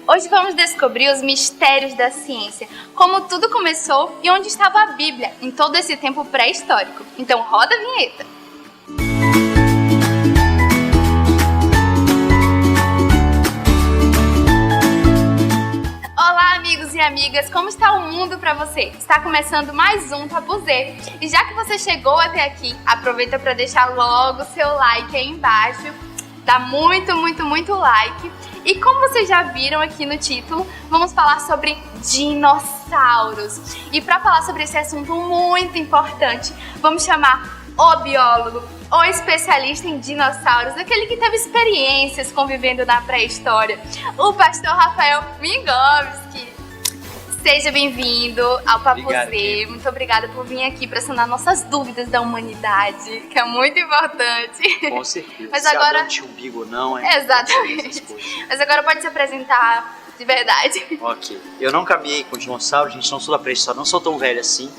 Hoje vamos descobrir os mistérios da ciência, como tudo começou e onde estava a Bíblia em todo esse tempo pré-histórico. Então roda a vinheta! Olá, amigos e amigas, como está o mundo para você? Está começando mais um Papo Z. E já que você chegou até aqui, aproveita para deixar logo o seu like aí embaixo. Dá muito like. E como vocês já viram aqui no título, vamos falar sobre dinossauros. E para falar sobre esse assunto muito importante, vamos chamar o biólogo, o especialista em dinossauros, aquele que teve experiências convivendo na pré-história, o pastor Rafael Mingovski. Seja bem-vindo ao Papo Z. Muito obrigada por vir aqui para sanar nossas dúvidas da humanidade, que é muito importante. Com certeza. Mas agora... Se umbigo ou não, é... Exatamente. Mas agora pode se apresentar de verdade. Ok. Eu não caminhei com dinossauros, gente, não sou da pré-história, não sou tão velho assim,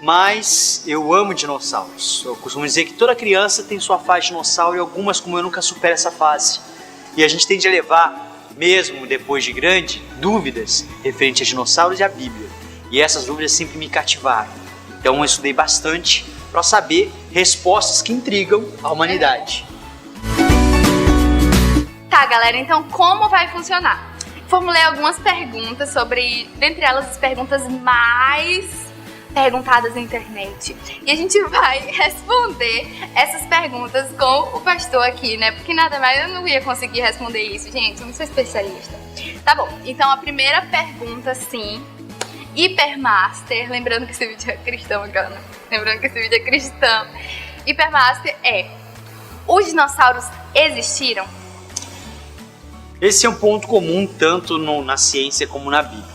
mas eu amo dinossauros. Eu costumo dizer que toda criança tem sua fase de dinossauro e algumas, como eu, nunca superam essa fase. E a gente tende a levar, mesmo depois de grande, dúvidas referentes a dinossauros e a Bíblia. E essas dúvidas sempre me cativaram. Então eu estudei bastante para saber respostas que intrigam a humanidade. Tá, galera, então como vai funcionar? Formulei algumas perguntas sobre, dentre elas, as perguntas mais perguntadas na internet. E a gente vai responder essas perguntas com o pastor aqui, né? Porque nada mais, eu não ia conseguir responder isso, gente. Eu não sou especialista. Tá bom, então a primeira pergunta, sim, Hipermaster, lembrando que esse vídeo é cristão, Gana. Lembrando que esse vídeo é cristão. Hipermaster é: os dinossauros existiram? Esse é um ponto comum tanto na ciência como na Bíblia.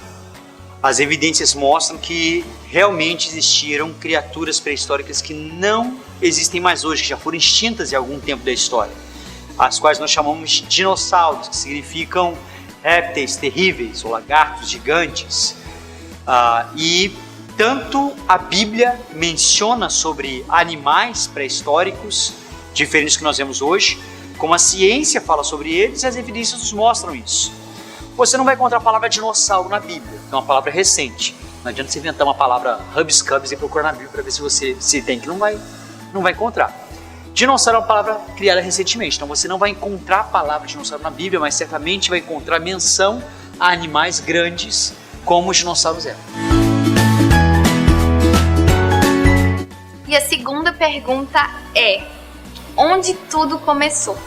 As evidências mostram que realmente existiram criaturas pré-históricas que não existem mais hoje, que já foram extintas em algum tempo da história, as quais nós chamamos de dinossauros, que significam répteis terríveis ou lagartos gigantes. E tanto a Bíblia menciona sobre animais pré-históricos, diferentes do que nós vemos hoje, como a ciência fala sobre eles e as evidências nos mostram isso. Você não vai encontrar a palavra dinossauro na Bíblia, que é uma palavra recente. Não adianta você inventar uma palavra hubs-cubs e procurar na Bíblia para ver se tem, que não vai encontrar. Dinossauro é uma palavra criada recentemente, então você não vai encontrar a palavra dinossauro na Bíblia, mas certamente vai encontrar menção a animais grandes como os dinossauros eram. E a segunda pergunta é: onde tudo começou?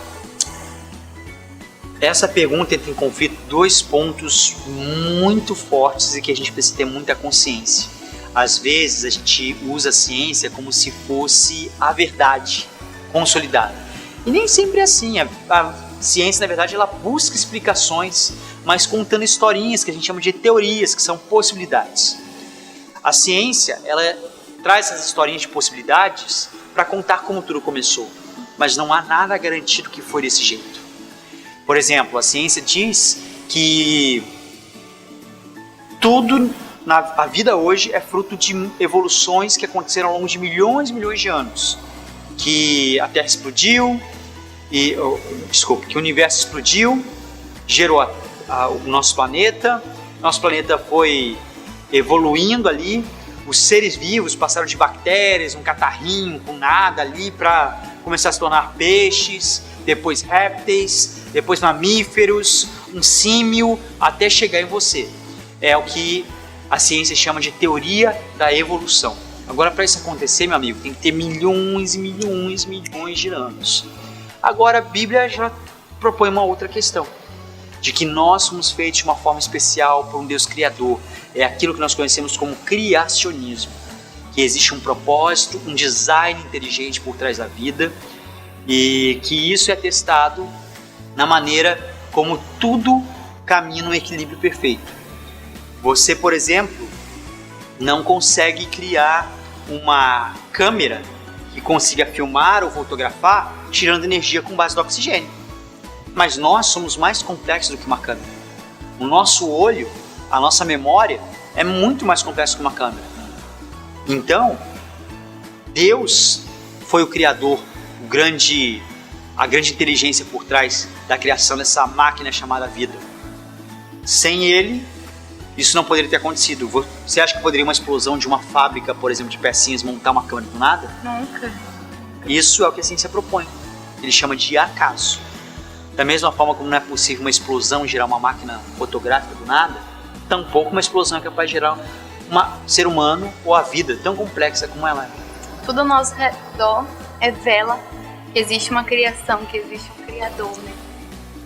Essa pergunta entra em conflito dois pontos muito fortes e que a gente precisa ter muita consciência. Às vezes a gente usa a ciência como se fosse a verdade consolidada. E nem sempre é assim. A ciência, na verdade, ela busca explicações, mas contando historinhas que a gente chama de teorias, que são possibilidades. A ciência, ela traz essas historinhas de possibilidades para contar como tudo começou, mas não há nada garantido que foi desse jeito. Por exemplo, a ciência diz que tudo na vida hoje é fruto de evoluções que aconteceram ao longo de milhões e milhões de anos. Que a Terra explodiu, que o universo explodiu, gerou o nosso planeta foi evoluindo ali, os seres vivos passaram de bactérias, um catarrinho com nada ali para começar a se tornar peixes, depois répteis, depois mamíferos, um símio, até chegar em você. É o que a ciência chama de teoria da evolução. Agora, para isso acontecer, meu amigo, tem que ter milhões e milhões de anos. Agora, a Bíblia já propõe uma outra questão, de que nós somos feitos de uma forma especial por um Deus Criador. É aquilo que nós conhecemos como criacionismo, que existe um propósito, um design inteligente por trás da vida, e que isso é testado na maneira como tudo caminha num equilíbrio perfeito. Você, por exemplo, não consegue criar uma câmera que consiga filmar ou fotografar tirando energia com base no oxigênio. Mas nós somos mais complexos do que uma câmera. O nosso olho, a nossa memória é muito mais complexa que uma câmera. Então, Deus foi o Criador, a grande inteligência por trás da criação dessa máquina chamada vida. Sem ele, isso não poderia ter acontecido. Você acha que poderia uma explosão de uma fábrica, por exemplo, de pecinhas, montar uma câmera do nada? Nunca. Isso é o que a ciência propõe. Ele chama de acaso. Da mesma forma como não é possível uma explosão gerar uma máquina fotográfica do nada, tampouco uma explosão é capaz de gerar um ser humano ou a vida tão complexa como ela é. Tudo ao nosso redor revela que existe uma criação, que existe um criador, né?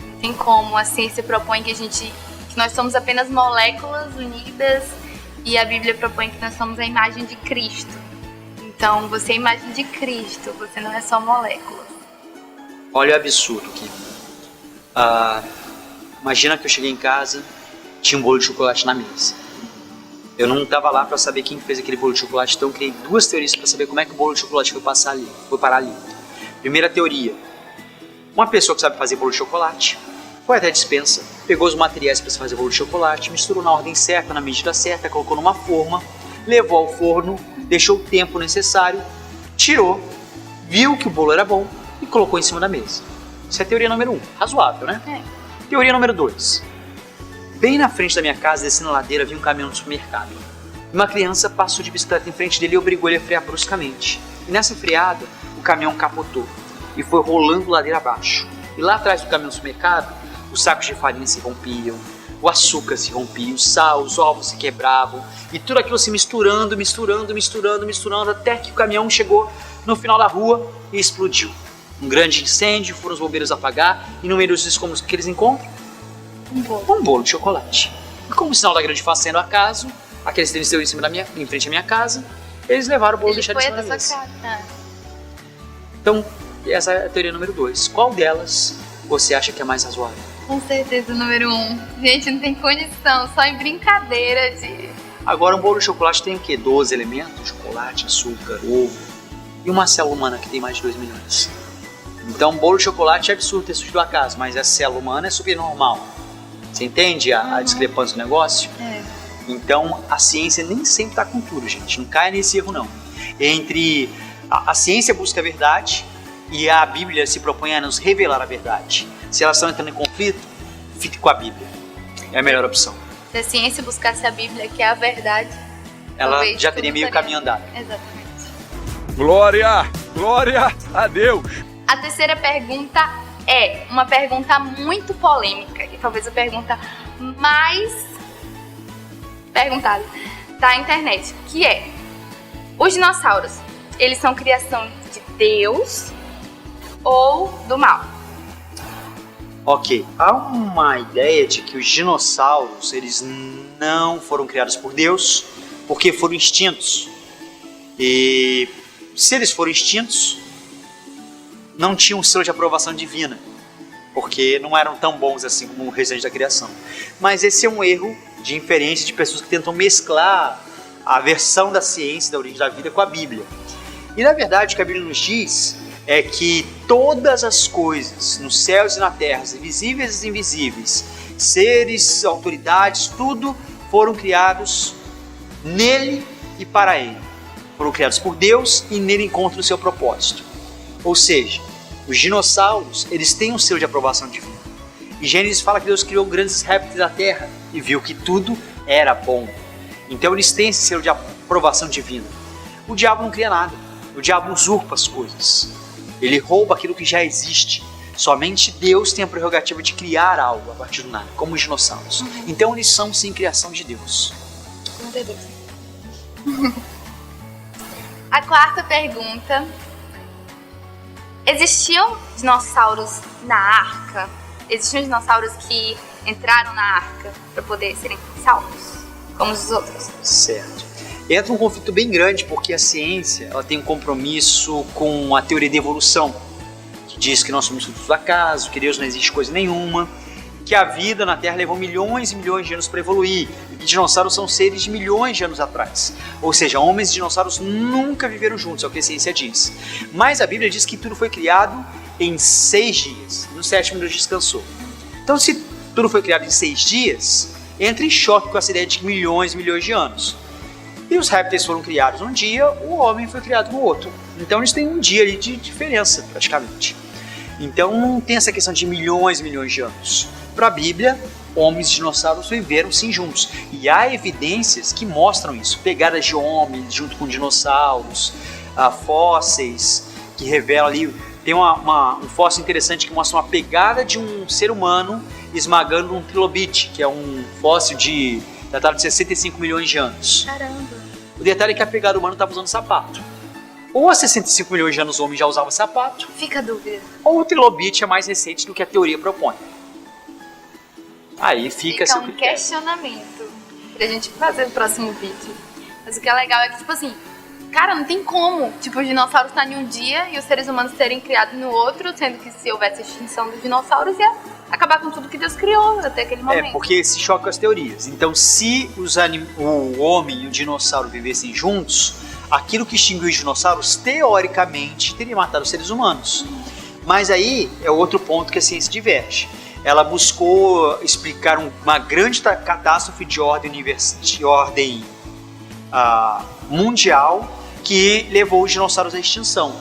Não tem como. A ciência propõe que nós somos apenas moléculas unidas, e a Bíblia propõe que nós somos a imagem de Cristo. Então, você é a imagem de Cristo, você não é só molécula. Olha o absurdo aqui. Imagina que eu cheguei em casa, tinha um bolo de chocolate na mesa. Eu não estava lá para saber quem fez aquele bolo de chocolate, então eu criei duas teorias para saber como é que o bolo de chocolate foi parar ali. Primeira teoria: uma pessoa que sabe fazer bolo de chocolate foi até a despensa, pegou os materiais para fazer bolo de chocolate, misturou na ordem certa, na medida certa, colocou numa forma, levou ao forno, deixou o tempo necessário, tirou, viu que o bolo era bom e colocou em cima da mesa. Isso é a teoria número 1, razoável, né? Teoria número 2: bem na frente da minha casa, descendo a ladeira, vi um caminhão no supermercado. Uma criança passou de bicicleta em frente dele e obrigou ele a frear bruscamente. E nessa freada, o caminhão capotou e foi rolando ladeira abaixo. E lá atrás do caminhão do supermercado, os sacos de farinha se rompiam, o açúcar se rompia, o sal, os ovos se quebravam, e tudo aquilo se misturando, até que o caminhão chegou no final da rua e explodiu. Um grande incêndio, foram os bombeiros apagar, e no meio dos escombros que eles encontram? Um bolo de chocolate. E como sinal da grande façanha do acaso, aqueles que estão em frente à minha casa, eles levaram o bolo e deixaram em cima da mesa. Então, essa é a teoria número 2. Qual delas você acha que é mais razoável? Com certeza o número 1. Gente, não tem condição, só em brincadeira de... Agora, um bolo de chocolate tem o quê? 12 elementos? Chocolate, açúcar, ovo. E uma célula humana que tem mais de 2 milhões. Então, um bolo de chocolate é absurdo ter surgido do acaso, mas a célula humana é super normal. Você entende a discrepância do negócio? Então, a ciência nem sempre está com tudo, gente. Não caia nesse erro, não. Entre a ciência busca a verdade e a Bíblia se propõe a nos revelar a verdade. Se elas estão entrando em conflito, fique com a Bíblia. É a melhor opção. Se a ciência buscasse a Bíblia, que é a verdade, ela já teria meio caminho andado. Exatamente. Glória! Glória a Deus! A terceira pergunta é uma pergunta muito polêmica e talvez a pergunta mais perguntada da internet, que é: os dinossauros, eles são criação de Deus ou do mal? Ok, há uma ideia de que os dinossauros, eles não foram criados por Deus porque foram extintos. E se eles foram extintos, não tinham um selo de aprovação divina, porque não eram tão bons assim como o restante da criação. Mas esse é um erro de inferência de pessoas que tentam mesclar a versão da ciência da origem da vida com a Bíblia. E na verdade o que a Bíblia nos diz é que todas as coisas, nos céus e na terra, visíveis e invisíveis, seres, autoridades, tudo foram criados nele e para ele. Foram criados por Deus e nele encontram o seu propósito. Ou seja, os dinossauros, eles têm um selo de aprovação divina. E Gênesis fala que Deus criou grandes répteis da terra e viu que tudo era bom. Então eles têm esse selo de aprovação divina. O diabo não cria nada. O diabo usurpa as coisas. Ele rouba aquilo que já existe. Somente Deus tem a prerrogativa de criar algo a partir do nada, como os dinossauros. Então eles são sim criação de Deus. A quarta pergunta: existiam dinossauros na arca? Existiam dinossauros que entraram na arca para poder serem salvos, como os outros? Certo. Entra um conflito bem grande, porque a ciência ela tem um compromisso com a teoria da evolução, que diz que nós somos frutos do acaso, que Deus não existe coisa nenhuma, que a vida na Terra levou milhões e milhões de anos para evoluir, e que dinossauros são seres de milhões de anos atrás. Ou seja, homens e dinossauros nunca viveram juntos, é o que a ciência diz. Mas a Bíblia diz que tudo foi criado em 6 dias, no 7º Deus descansou. Então, se tudo foi criado em 6 dias, entra em choque com essa ideia de milhões e milhões de anos. E os répteis foram criados num dia, o homem foi criado no outro. Então eles têm um dia ali de diferença, praticamente. Então não tem essa questão de milhões e milhões de anos. Para a Bíblia, homens e dinossauros viveram sim juntos. E há evidências que mostram isso. Pegadas de homens junto com dinossauros, fósseis que revelam ali. Tem um fóssil interessante que mostra uma pegada de um ser humano esmagando um trilobite, que é um fóssil datado de 65 milhões de anos. Caramba. O detalhe é que a pegada humana estava usando sapato. Ou há 65 milhões de anos o homem já usava sapato, Fica a dúvida. ou o trilobite é mais recente do que a teoria propõe. Aí fica um questionamento pra gente fazer no próximo vídeo. Mas o que é legal é que, tipo assim, cara, não tem como, tipo, os dinossauros estar em um dia e os seres humanos serem criados no outro, sendo que se houvesse extinção dos dinossauros ia acabar com tudo que Deus criou até aquele momento. Porque se choca as teorias. Então, se o homem e o dinossauro vivessem juntos, aquilo que extinguiu os dinossauros, teoricamente, teria matado os seres humanos. Mas aí é outro ponto que a ciência diverge. Ela buscou explicar uma grande catástrofe de ordem mundial que levou os dinossauros à extinção.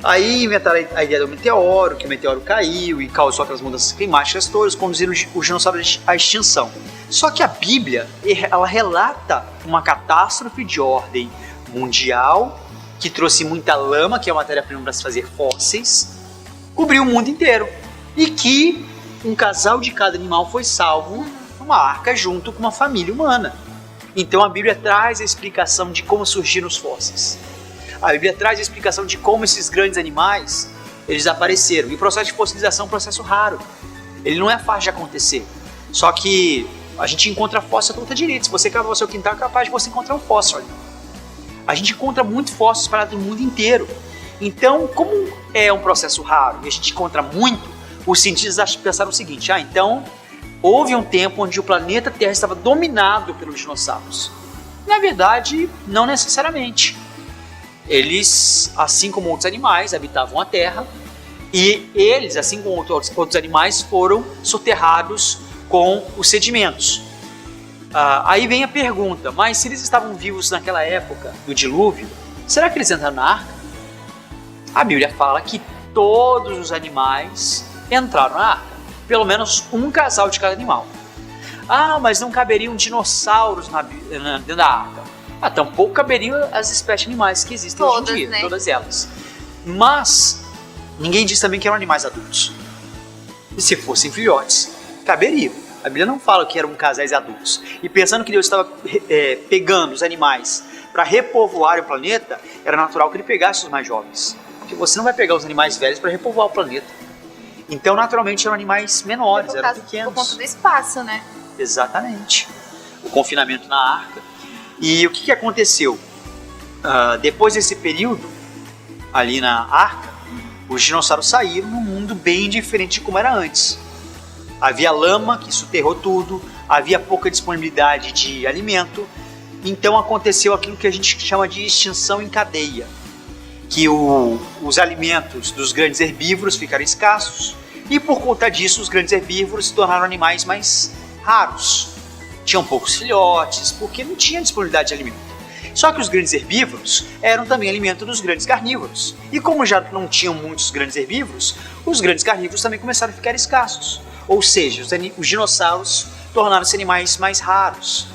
Aí inventaram a ideia do meteoro, que o meteoro caiu e causou aquelas mudanças climáticas todas, conduziram os dinossauros à extinção. Só que a Bíblia, ela relata uma catástrofe de ordem mundial que trouxe muita lama, que é a matéria-prima para se fazer fósseis, cobriu o mundo inteiro. E que um casal de cada animal foi salvo numa arca junto com uma família humana. Então a Bíblia traz a explicação de como surgiram os fósseis. A Bíblia traz a explicação de como esses grandes animais eles apareceram. E o processo de fossilização é um processo raro. Ele não é fácil de acontecer. Só que a gente encontra fóssil à torta direita. Se você cavar o seu quintal, é capaz de você encontrar um fóssil ali. A gente encontra muitos fósseis espalhados no mundo inteiro. Então, como é um processo raro e a gente encontra muito, os cientistas pensaram o seguinte: então houve um tempo onde o planeta Terra estava dominado pelos dinossauros. Na verdade, não necessariamente. Eles, assim como outros animais, habitavam a Terra e eles, assim como outros animais, foram soterrados com os sedimentos. Aí vem a pergunta: mas se eles estavam vivos naquela época do dilúvio, será que eles entraram na arca? A Bíblia fala que todos os animais entraram na arca, pelo menos um casal de cada animal. Mas não caberiam dinossauros dentro da arca. Tampouco caberiam as espécies animais que existem hoje em dia, né? Todas elas. Mas ninguém diz também que eram animais adultos. E se fossem filhotes, caberiam. A Bíblia não fala que eram casais adultos. E pensando que Deus estava pegando os animais para repovoar o planeta, era natural que ele pegasse os mais jovens. Porque você não vai pegar os animais velhos para repovoar o planeta. Então, naturalmente, eram animais menores, eram pequenos. Por conta do espaço, né? Exatamente. O confinamento na arca. E o que aconteceu? Depois desse período, ali na arca, os dinossauros saíram num mundo bem diferente de como era antes. Havia lama que soterrou tudo, havia pouca disponibilidade de alimento. Então aconteceu aquilo que a gente chama de extinção em cadeia. Que os alimentos dos grandes herbívoros ficaram escassos e por conta disso os grandes herbívoros se tornaram animais mais raros. Tinham poucos filhotes porque não tinha disponibilidade de alimento. Só que os grandes herbívoros eram também alimento dos grandes carnívoros. E como já não tinham muitos grandes herbívoros, os grandes carnívoros também começaram a ficar escassos. Ou seja, os dinossauros tornaram-se animais mais raros.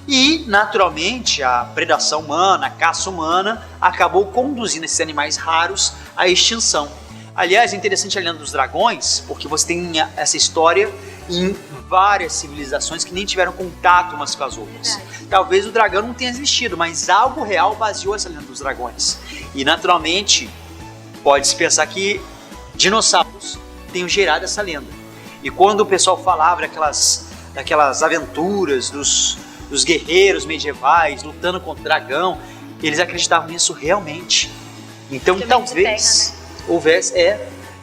E, naturalmente, a predação humana, a caça humana, acabou conduzindo esses animais raros à extinção. Aliás, é interessante a lenda dos dragões, porque você tem essa história em várias civilizações que nem tiveram contato umas com as outras. Talvez o dragão não tenha existido, mas algo real baseou essa lenda dos dragões. E, naturalmente, pode-se pensar que dinossauros tenham gerado essa lenda. E quando o pessoal falava daquelas aventuras dos guerreiros medievais lutando contra o dragão, eles acreditavam nisso realmente. Então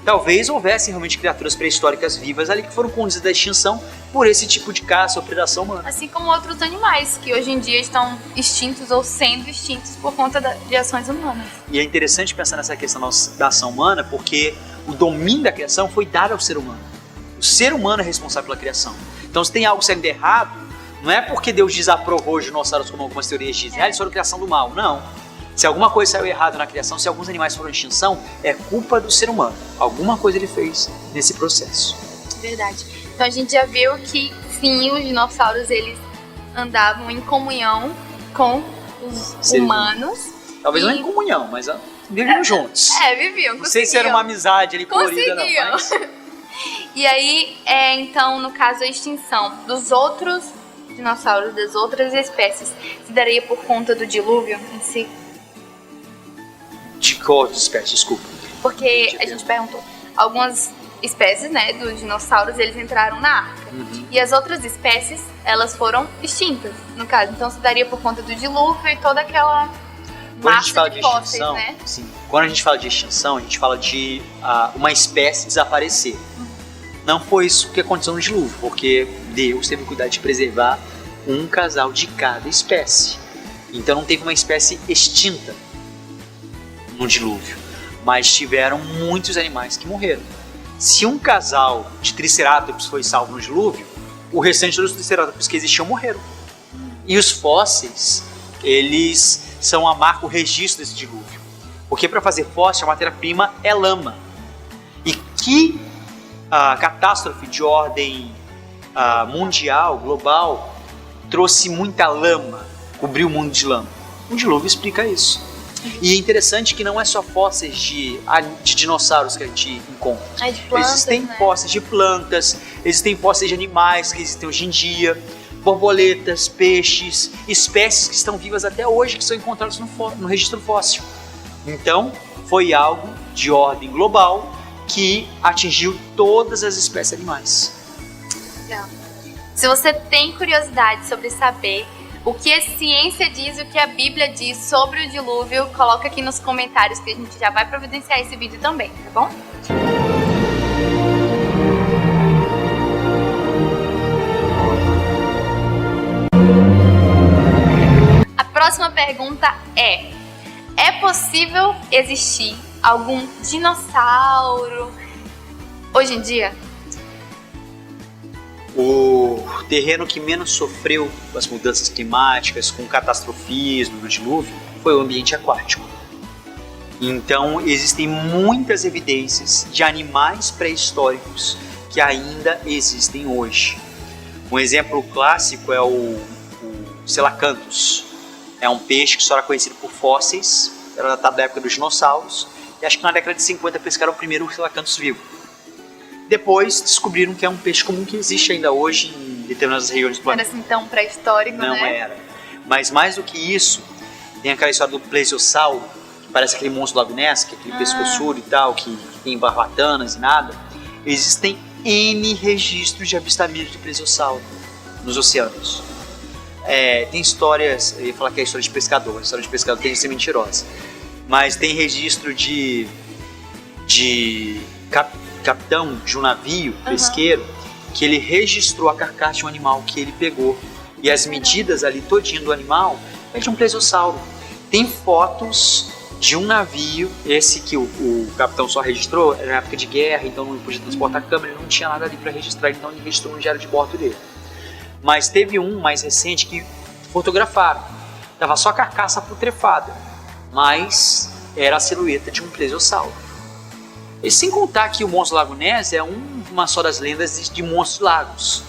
talvez houvesse realmente criaturas pré-históricas vivas ali que foram conduzidas à extinção por esse tipo de caça ou predação humana. Assim como outros animais que hoje em dia estão extintos ou sendo extintos por conta de ações humanas. E é interessante pensar nessa questão da ação humana, porque o domínio da criação foi dado ao ser humano. O ser humano é responsável pela criação. Então se tem algo saindo errado, não é porque Deus desaprovou os dinossauros, como algumas teorias dizem, eles foram criação do mal. Não. Se alguma coisa saiu errado na criação, se alguns animais foram em extinção, é culpa do ser humano. Alguma coisa ele fez nesse processo. Verdade. Então a gente já viu que sim, os dinossauros eles andavam em comunhão com os humanos. Talvez não em comunhão, mas viviam juntos. Viviam, conseguiam. Não sei se era uma amizade ali colorida, não, mas... E aí, então, no caso, a extinção dos outros dinossauros, das outras espécies, se daria por conta do dilúvio em si? De qual outra espécie? Desculpa. Porque a gente perguntou, algumas espécies, né, dos dinossauros, eles entraram na arca. E as outras espécies, elas foram extintas, no caso. Então, se daria por conta do dilúvio e toda aquela quando a gente fala massa de fósseis, extinção, né? sim. Quando a gente fala de extinção, a gente fala de uma espécie desaparecer. Não foi isso que aconteceu no dilúvio, porque Deus teve cuidado de preservar um casal de cada espécie. Então não teve uma espécie extinta no dilúvio, mas tiveram muitos animais que morreram. Se um casal de tricerátops foi salvo no dilúvio, o restante dos tricerátops que existiam morreram. E os fósseis, eles são a marca, o registro desse dilúvio. Porque para fazer fóssil, a matéria-prima é lama. E que catástrofe de ordem mundial, global, trouxe muita lama, cobriu o mundo de lama? O dilúvio explica isso. E é interessante que não é só fósseis de dinossauros que a gente encontra. De plantas, existem fósseis de plantas, existem fósseis de animais que existem hoje em dia, borboletas, peixes, espécies que estão vivas até hoje, que são encontradas no registro fóssil. Então, foi algo de ordem global que atingiu todas as espécies animais. Legal. Se você tem curiosidade sobre saber o que a ciência diz, o que a Bíblia diz sobre o dilúvio, coloca aqui nos comentários que a gente já vai providenciar esse vídeo também, tá bom? A próxima pergunta é possível existir algum dinossauro hoje em dia? O terreno que menos sofreu com as mudanças climáticas, com o catastrofismo, no dilúvio, foi o ambiente aquático. Então, existem muitas evidências de animais pré-históricos que ainda existem hoje. Um exemplo clássico é o Selacanthus. É um peixe que só era conhecido por fósseis, era datado da época dos dinossauros, e acho que na década de 50 pescaram o primeiro Selacanthus vivo. Depois descobriram que é um peixe comum que existe ainda hoje em determinadas regiões do planeta. Era assim tão pré-histórico, Não né? era. Mas mais do que isso, tem aquela história do plesiosauro, que parece aquele monstro do Lago Ness, que é aquele pescoçudo e tal, que tem barbatanas e nada. Existem N registros de avistamento de plesiosauro nos oceanos. Tem histórias, eu ia falar que é a história de pescador, a história de pescador tem que ser mentirosa. Mas tem registro de capitão de um navio pesqueiro que ele registrou a carcaça de um animal que ele pegou. E as medidas ali todinho do animal é de um plesiosauro. Tem fotos de um navio, esse que o capitão só registrou, era na época de guerra, então não podia transportar câmera, ele não tinha nada ali para registrar, então ele registrou no diário de bordo dele. Mas teve um mais recente que fotografaram. Tava só a carcaça putrefada, mas era a silhueta de um plesiosauro. E sem contar que o monstro do Lago Ness é uma só das lendas de monstros lagos.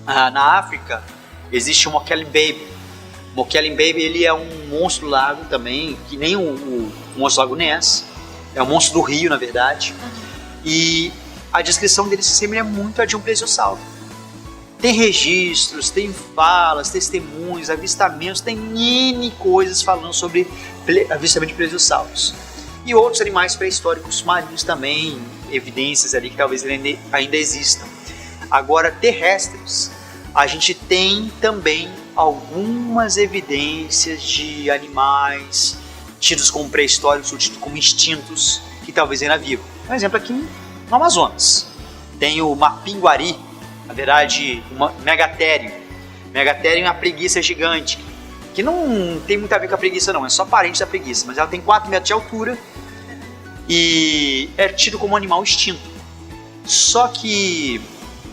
Na África existe o Mokele Mbembe. O Mokele Mbembe ele é um monstro do lago também, que nem o monstro do Lago Ness. É um monstro do rio, na verdade. E a descrição dele se assemelha muito a de um plesiosauro. Tem registros, tem falas, testemunhos, avistamentos, tem N coisas falando sobre avistamento de plesiosauros. E outros animais pré-históricos marinhos também, evidências ali que talvez ainda existam. Agora, terrestres, a gente tem também algumas evidências de animais tidos como pré-históricos ou tidos como extintos, que talvez ainda vivam. Um exemplo aqui no Amazonas. Tem o mapinguari, na verdade, uma megatério. Megatério é uma preguiça gigante, que não tem muito a ver com a preguiça não, é só parente da preguiça, mas ela tem 4 metros de altura e é tido como um animal extinto. Só que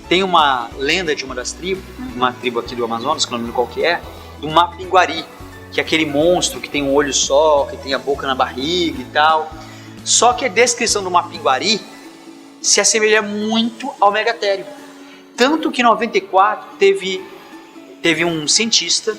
tem uma lenda de uma das tribos, uma tribo aqui do Amazonas, que não lembro qual que é, do mapinguari, que é aquele monstro que tem um olho só, que tem a boca na barriga e tal. Só que a descrição do mapinguari se assemelha muito ao megatério. Tanto que em 94 teve um cientista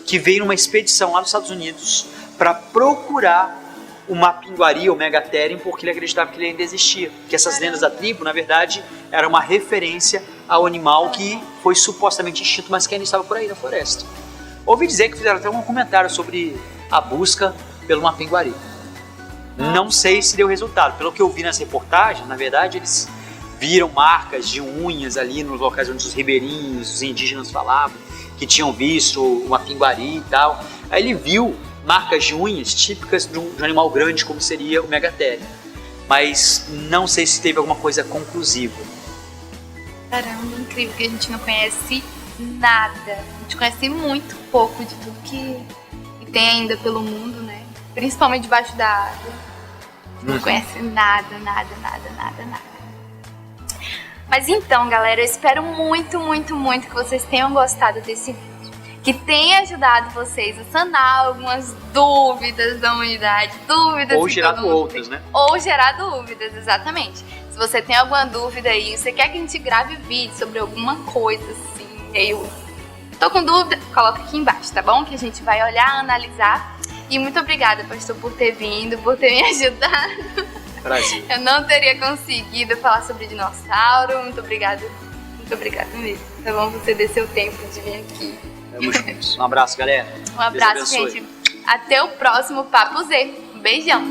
que veio numa expedição lá nos Estados Unidos para procurar o Mapinguari, ou Megatherium, porque ele acreditava que ele ainda existia. Que essas lendas da tribo, na verdade, era uma referência ao animal que foi supostamente extinto, mas que ainda estava por aí na floresta. Ouvi dizer que fizeram até um comentário sobre a busca pelo Mapinguari. Não sei se deu resultado. Pelo que eu vi nas reportagens, na verdade, eles viram marcas de unhas ali nos locais onde os ribeirinhos, os indígenas falavam que tinham visto o Mapinguari e tal. Aí ele viu marcas de unhas típicas de um animal grande como seria o Megatherium. Mas não sei se teve alguma coisa conclusiva. Caramba, incrível que a gente não conhece nada. A gente conhece muito pouco de tudo que tem ainda pelo mundo, né? Principalmente debaixo da água. Não conhece nada. Mas então, galera, eu espero muito que vocês tenham gostado desse vídeo. Que tenha ajudado vocês a sanar algumas dúvidas da humanidade. Ou gerado outras, né? Ou gerar dúvidas, exatamente. Se você tem alguma dúvida aí, você quer que a gente grave vídeo sobre alguma coisa assim, eu tô com dúvida, coloca aqui embaixo, tá bom? Que a gente vai olhar, analisar. E muito obrigada, pastor, por ter vindo, por ter me ajudado. Prazer. Eu não teria conseguido falar sobre dinossauro. Muito obrigada mesmo. Tá bom? Você deu seu tempo de vir aqui. Tamo juntos. Um abraço, galera. Um abraço, gente. Até o próximo Papo Z. Um beijão.